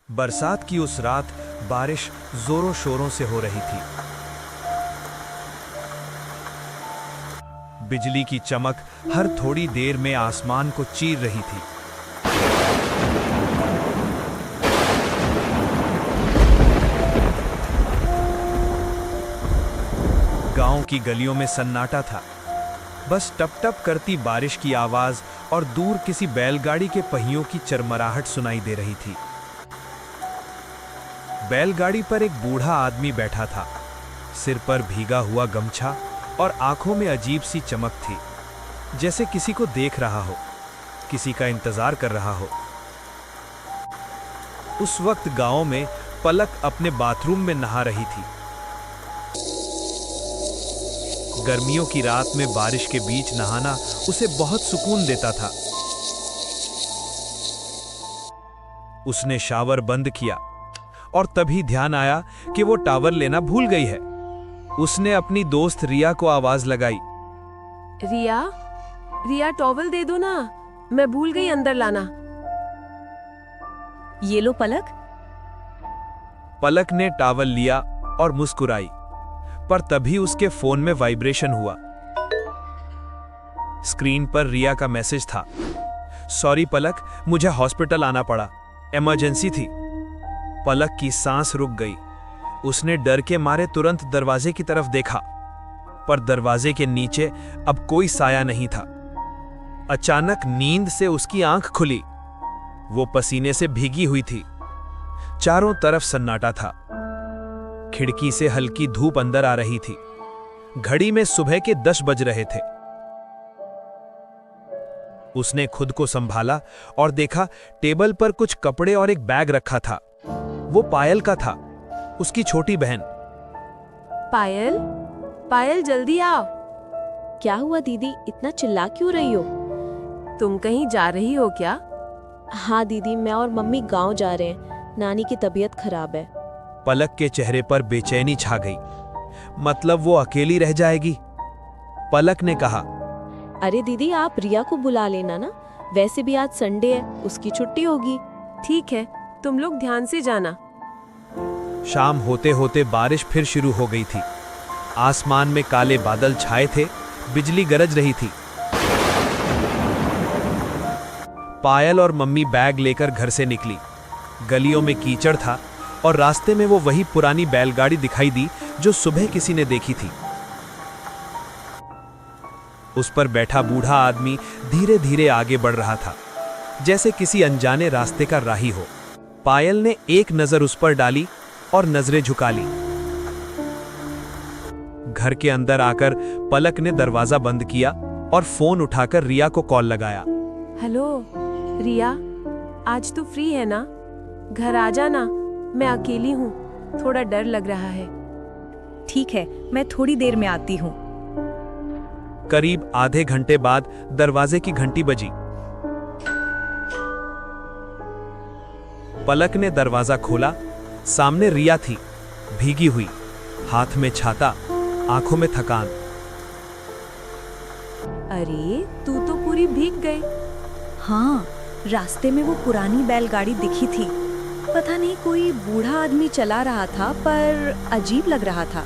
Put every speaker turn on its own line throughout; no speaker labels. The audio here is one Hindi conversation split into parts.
बरसात की उस रात बारिश जोरों शोरों से हो रही थी। बिजली की चमक हर थोड़ी देर में आसमान को चीर रही थी। गांव की गलियों में सन्नाटा था। बस टप टप करती बारिश की आवाज और दूर किसी बैलगाड़ी के पहियों की चरमराहट सुनाई दे रही थी। बैलगाड़ी पर एक बूढ़ा आदमी बैठा था। सिर पर भीगा हुआ गमछा और आंखों में अजीब सी चमक थी, जैसे किसी को देख रहा हो, किसी का इंतजार कर रहा हो। उस वक्त गांव में पलक अपने बाथरूम में नहा रही थी। गर्मियों की रात में बारिश के बीच नहाना उसे बहुत सुकून देता था। उसने शावर बंद किया और तभी ध्यान आया कि वो टावल लेना भूल गई है। उसने अपनी दोस्त रिया को आवाज लगाई।
रिया, रिया टॉवल दे दो ना, मैं भूल गई अंदर लाना।
ये लो पलक।
पलक ने टावल लिया और मुस्कुराई, पर तभी उसके फोन में वाइब्रेशन हुआ। स्क्रीन पर रिया का मैसेज था। सॉरी पलक, मुझे हॉस्पिटल आना पड़ा, इमरजेंसी थी। पलक की सांस रुक गई। उसने डर के मारे तुरंत दरवाजे की तरफ देखा, पर दरवाजे के नीचे अब कोई साया नहीं था। अचानक नींद से उसकी आंख खुली। वो पसीने से भीगी हुई थी। चारों तरफ सन्नाटा था। खिड़की से हल्की धूप अंदर आ रही थी। घड़ी में सुबह के 10 बज रहे थे। उसने खुद को संभाला और देखा टेबल पर कुछ कपड़े और एक बैग रखा था। वो पायल का था, उसकी छोटी बहन।
पायल, पायल जल्दी आओ।
क्या हुआ दीदी, इतना चिल्ला क्यों रही हो?
तुम कहीं जा रही हो क्या?
हाँ दीदी, मैं और मम्मी गांव जा रहे हैं, नानी की तबीयत खराब है।
पलक के चेहरे पर बेचैनी छा गई। मतलब वो अकेली रह जाएगी? पलक ने कहा।
अरे दीदी, आप रिया को बुला लेना ना, वैसे भी आज संडे है, उसकी छुट्टी होगी।
ठीक है, तुम लोग ध्यान से जाना।
शाम होते होते बारिश फिर शुरू हो गई थी। आसमान में काले बादल छाए थे, बिजली गरज रही थी। पायल और मम्मी बैग लेकर घर से निकली। गलियों में कीचड़ था और रास्ते में वो वही पुरानी बैलगाड़ी दिखाई दी जो सुबह किसी ने देखी थी। उस पर बैठा बूढ़ा आदमी धीरे धीरे आगे बढ़ रहा था, जैसे किसी अनजाने रास्ते का राही हो। पायल ने एक नजर उस पर डाली और नजरें झुका ली। घर के अंदर आकर पलक ने दरवाजा बंद किया और फोन उठाकर रिया को कॉल लगाया।
हेलो रिया, आज तू फ्री है ना? घर आ जाना, मैं अकेली हूँ, थोड़ा डर लग रहा है।
ठीक है, मैं थोड़ी देर में आती हूँ।
करीब आधे घंटे बाद दरवाजे की घंटी बजी। पलक ने दरवाजा खोला। सामने रिया थी, भीगी हुई, हाथ में छाता, आंखों में थकान।
अरे, तू तो पूरी भीग गई।
हाँ, रास्ते में वो पुरानी बैलगाड़ी दिखी थी। पता नहीं कोई बूढ़ा आदमी चला रहा था, पर अजीब लग रहा था।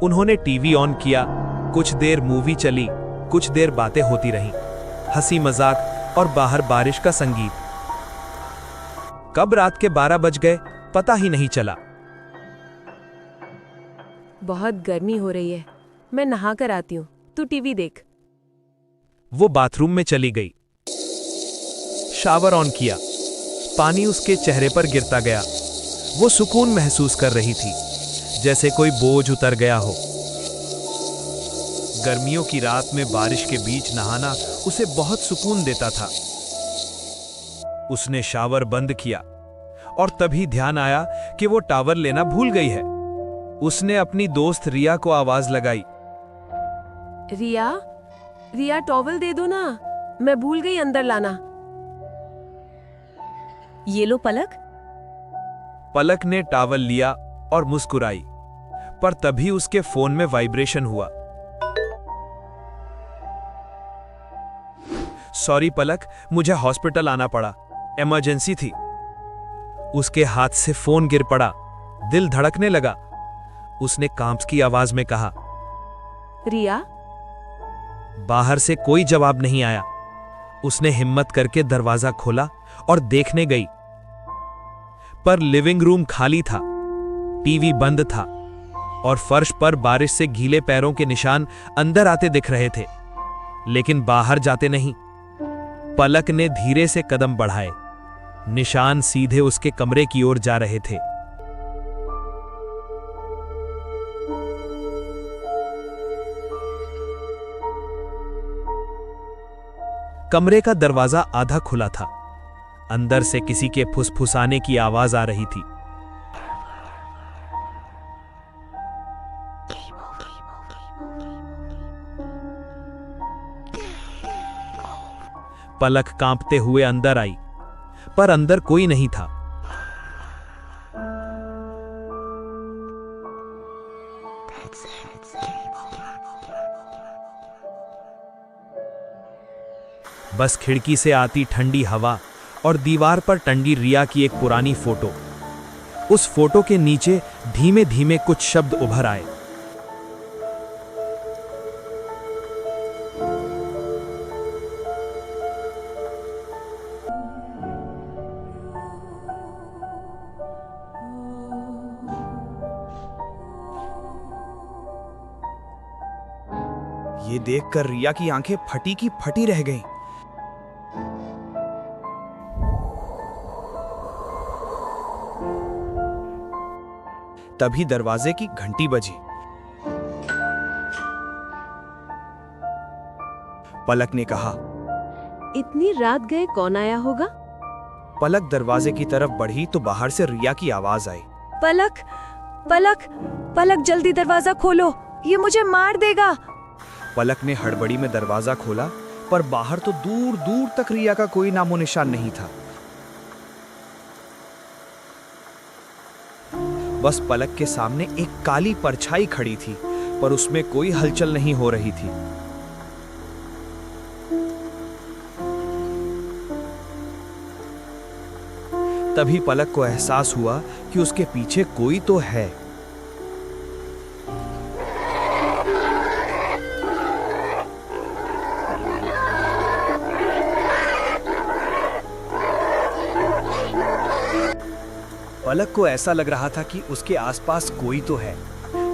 उन्होंने टीवी ऑन किया। कुछ देर मूवी चली, कुछ देर बातें होती रहीं, हंसी मजाक और बाहर बारिश का संगीत। कब रात के 12 बज गए पता ही नहीं चला।
बहुत गर्मी हो रही है, मैं नहा कर आती हूँ, तू टीवी देख।
वो बाथरूम में चली गई। शावर ऑन किया। पानी उसके चेहरे पर गिरता गया। वो सुकून महसूस कर रही थी, जैसे कोई बोझ उतर गया हो। गर्मियों की रात में बारिश के बीच नहाना उसे बहुत सुकून देता था। उसने शावर बंद किया और तभी ध्यान आया कि वो टावल लेना भूल गई है। उसने अपनी दोस्त रिया को आवाज लगाई।
रिया, रिया टॉवल दे दो ना, मैं भूल गई अंदर लाना।
ये लो पलक।
पलक ने टावल लिया और मुस्कुराई, पर तभी उसके फोन में वाइब्रेशन हुआ। सॉरी पलक, मुझे हॉस्पिटल आना पड़ा, इमरजेंसी थी। उसके हाथ से फोन गिर पड़ा। दिल धड़कने लगा। उसने कांपती आवाज में कहा।
रिया,
बाहर से कोई जवाब नहीं आया। उसने हिम्मत करके दरवाजा खोला और देखने गई, पर लिविंग रूम खाली था, टीवी बंद था और फर्श पर बारिश से गीले पैरों के निशान अंदर आते दिख रहे थे, लेकिन बाहर जाते नहीं। पलक ने धीरे से कदम बढ़ाए। निशान सीधे उसके कमरे की ओर जा रहे थे। कमरे का दरवाजा आधा खुला था। अंदर से किसी के फुसफुसाने की आवाज आ रही थी। पलक कांपते हुए अंदर आई, पर अंदर कोई नहीं था। बस खिड़की से आती ठंडी हवा और दीवार पर टंगी रिया की एक पुरानी फोटो। उस फोटो के नीचे धीमे धीमे कुछ शब्द उभर आए।
ये देखकर रिया की आंखें फटी की फटी रह गईं। तभी दरवाजे की घंटी बजी। पलक ने कहा।
इतनी रात गए कौन आया होगा?
पलक दरवाजे की तरफ बढ़ी तो बाहर से रिया की आवाज आई।
पलक, पलक, पलक जल्दी दरवाजा खोलो, ये मुझे मार देगा।
पलक ने हड़बड़ी में दरवाजा खोला, पर बाहर तो दूर दूर तक रिया का कोई नामो निशान नहीं था। बस पलक के सामने एक काली परछाई खड़ी थी, पर उसमें कोई हलचल नहीं हो रही थी। तभी पलक को एहसास हुआ कि उसके पीछे कोई तो है। पलक को ऐसा लग रहा था कि उसके आसपास कोई तो है,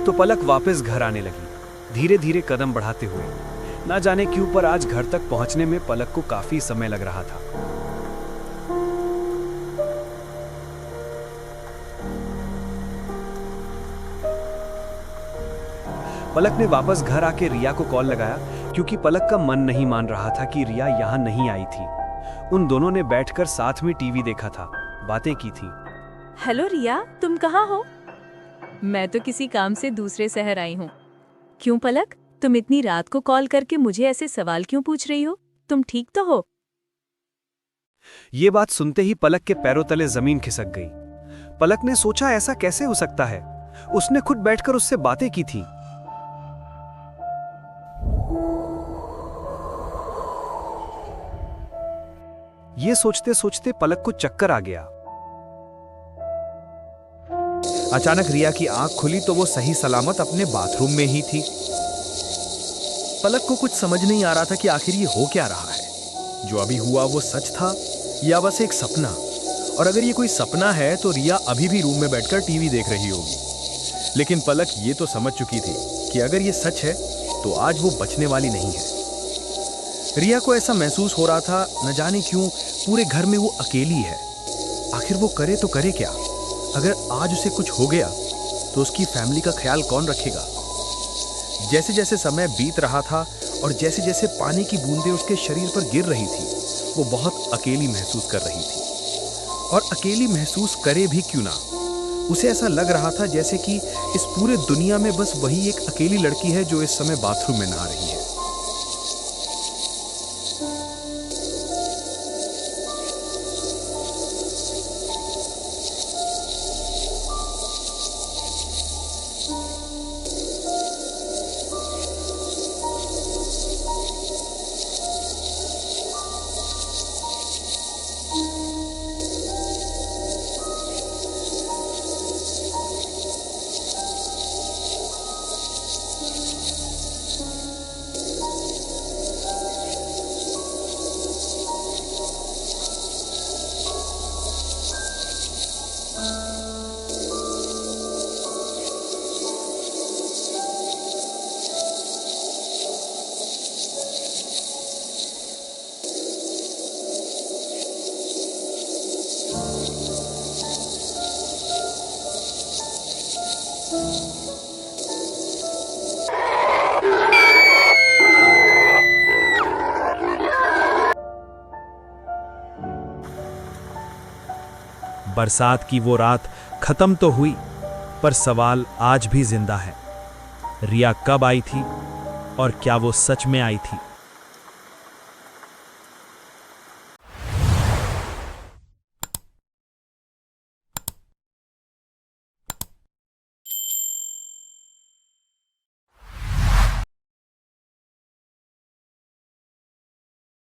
तो पलक वापस घर आने लगी, धीरे धीरे कदम बढ़ाते हुए। ना जाने क्यों पर आज घर तक पहुंचने में पलक को काफी समय लग रहा था। पलक ने वापस घर आके रिया को कॉल लगाया, क्योंकि पलक का मन नहीं मान रहा था कि रिया यहां नहीं आई थी। उन दोनों ने बैठकर साथ में टीवी देखा था, बातें की थी।
हेलो रिया, तुम कहाँ हो? मैं तो किसी काम से दूसरे शहर आई हूँ। क्यों पलक, तुम इतनी रात को कॉल करके मुझे ऐसे सवाल क्यों पूछ रही हो? तुम ठीक तो हो?
ये बात सुनते ही पलक के पैरों तले जमीन खिसक गई। पलक ने सोचा ऐसा कैसे हो सकता है, उसने खुद बैठकर उससे बातें की थी। ये सोचते सोचते पलक को चक्कर आ गया। अचानक रिया की आंख खुली तो वो सही सलामत अपने बाथरूम में ही थी।
पलक को कुछ समझ नहीं आ रहा था कि आखिर ये हो क्या रहा है। जो अभी हुआ वो सच था या बस एक सपना? और अगर ये कोई सपना है तो रिया अभी भी रूम में बैठकर टीवी देख रही होगी। लेकिन पलक ये तो समझ चुकी थी कि अगर ये सच है तो आज वो बचने वाली नहीं है। रिया को ऐसा महसूस हो रहा था, न जाने क्यों पूरे घर में वो अकेली है। आखिर वो करे तो करे क्या? अगर आज उसे कुछ हो गया तो उसकी फैमिली का ख्याल कौन रखेगा? जैसे जैसे समय बीत रहा था और जैसे जैसे पानी की बूंदें उसके शरीर पर गिर रही थी, वो बहुत अकेली महसूस कर रही थी। और अकेली महसूस करे भी क्यों ना, उसे ऐसा लग रहा था जैसे कि इस पूरे दुनिया में बस वही एक अकेली लड़की है जो इस समय बाथरूम में नहा रही है।
बरसात की वो रात खत्म तो हुई, पर सवाल आज भी जिंदा है। रिया कब आई थी और क्या वो सच में आई थी?